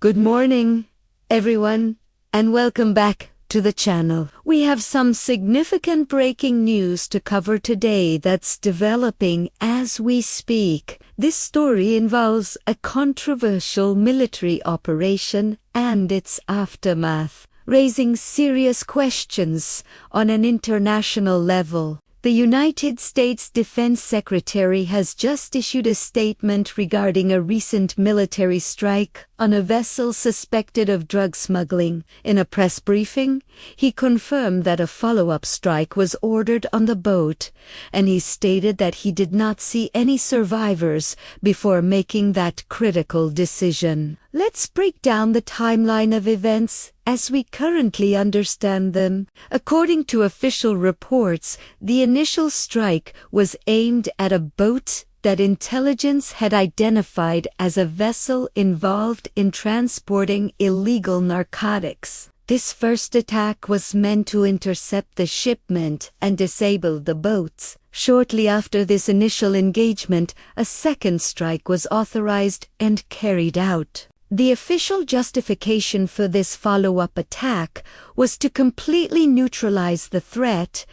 Good morning, everyone, and welcome back to the channel. We have some significant breaking news to cover today that's developing as we speak. This story involves a controversial military operation and its aftermath, raising serious questions on an international level. The United States Defense Secretary has just issued a statement regarding a recent military strike on a vessel suspected of drug smuggling. In a press briefing, he confirmed that a follow-up strike was ordered on the boat, and he stated that he did not see any survivors before making that critical decision. Let's break down the timeline of events as we currently understand them. According to official reports, the initial strike was aimed at a boat that intelligence had identified as a vessel involved in transporting illegal narcotics. This first attack was meant to intercept the shipment and disable the boats. Shortly after this initial engagement, a second strike was authorized and carried out. The official justification for this follow-up attack was to completely neutralize the threat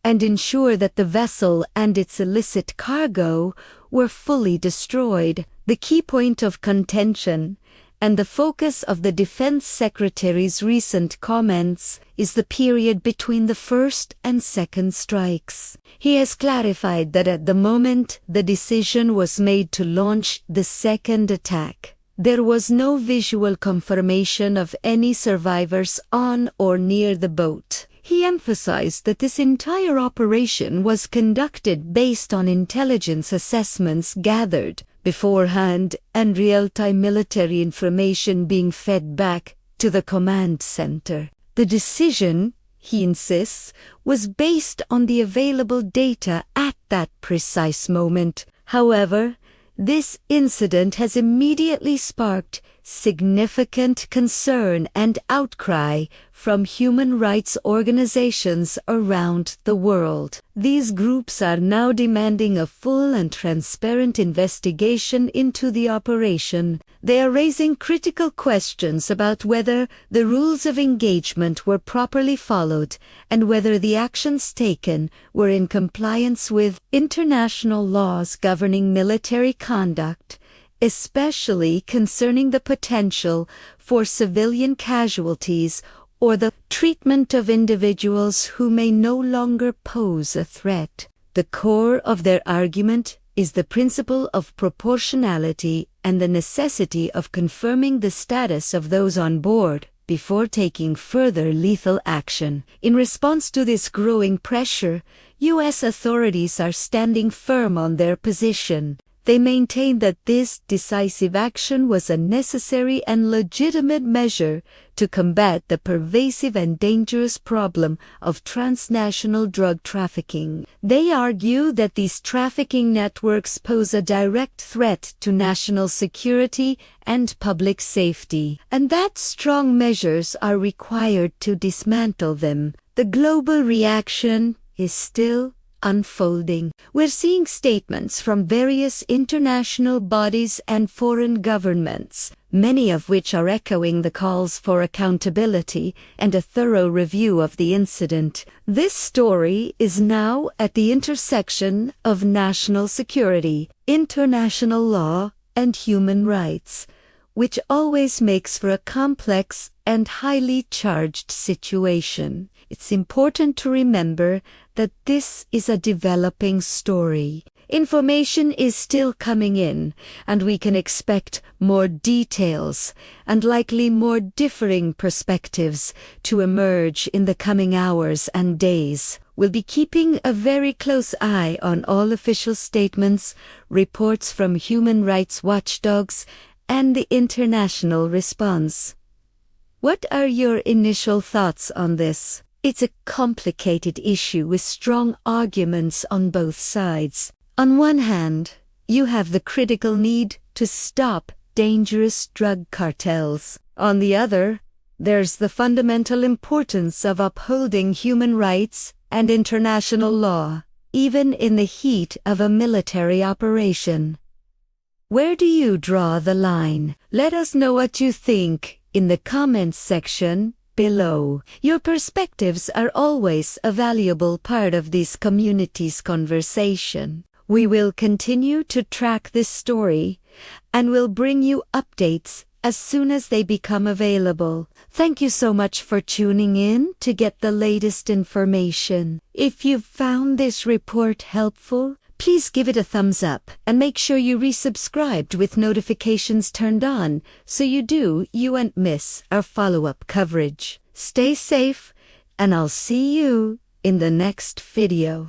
and ensure that the vessel and its illicit cargo were fully destroyed. The key point of contention and the focus of the Defense Secretary's recent comments is the period between the first and second strikes. He has clarified that at the moment the decision was made to launch the second attack, there was no visual confirmation of any survivors on or near the boat. He emphasized that this entire operation was conducted based on intelligence assessments gathered beforehand and real-time military information being fed back to the command center. The decision, he insists, was based on the available data at that precise moment. However, this incident has immediately sparked significant concern and outcry from human rights organizations around the world. These groups are now demanding a full and transparent investigation into the operation. They are raising critical questions about whether the rules of engagement were properly followed and whether the actions taken were in compliance with international laws governing military conduct, especially concerning the potential for civilian casualties or the treatment of individuals who may no longer pose a threat. The core of their argument is the principle of proportionality and the necessity of confirming the status of those on board before taking further lethal action. In response to this growing pressure, U.S. authorities are standing firm on their position. They maintain that this decisive action was a necessary and legitimate measure to combat the pervasive and dangerous problem of transnational drug trafficking. They argue that these trafficking networks pose a direct threat to national security and public safety, and that strong measures are required to dismantle them. The global reaction is still unfolding. We're seeing statements from various international bodies and foreign governments, many of which are echoing the calls for accountability and a thorough review of the incident. This story is now at the intersection of national security, international law, and human rights, which always makes for a complex and highly charged situation. It's important to remember that this is a developing story. Information is still coming in, and we can expect more details and likely more differing perspectives to emerge in the coming hours and days. We'll be keeping a very close eye on all official statements, reports from human rights watchdogs, and the international response. What are your initial thoughts on this? It's a complicated issue with strong arguments on both sides. On one hand, you have the critical need to stop dangerous drug cartels. On the other, there's the fundamental importance of upholding human rights and international law, even in the heat of a military operation. Where do you draw the line? Let us know what you think in the comments section below. Your perspectives are always a valuable part of this community's conversation. We will continue to track this story and will bring you updates as soon as they become available. Thank you so much for tuning in to get the latest information. If you've found this report helpful, please give it a thumbs up and make sure you resubscribed with notifications turned on so you won't miss our follow-up coverage. Stay safe, and I'll see you in the next video.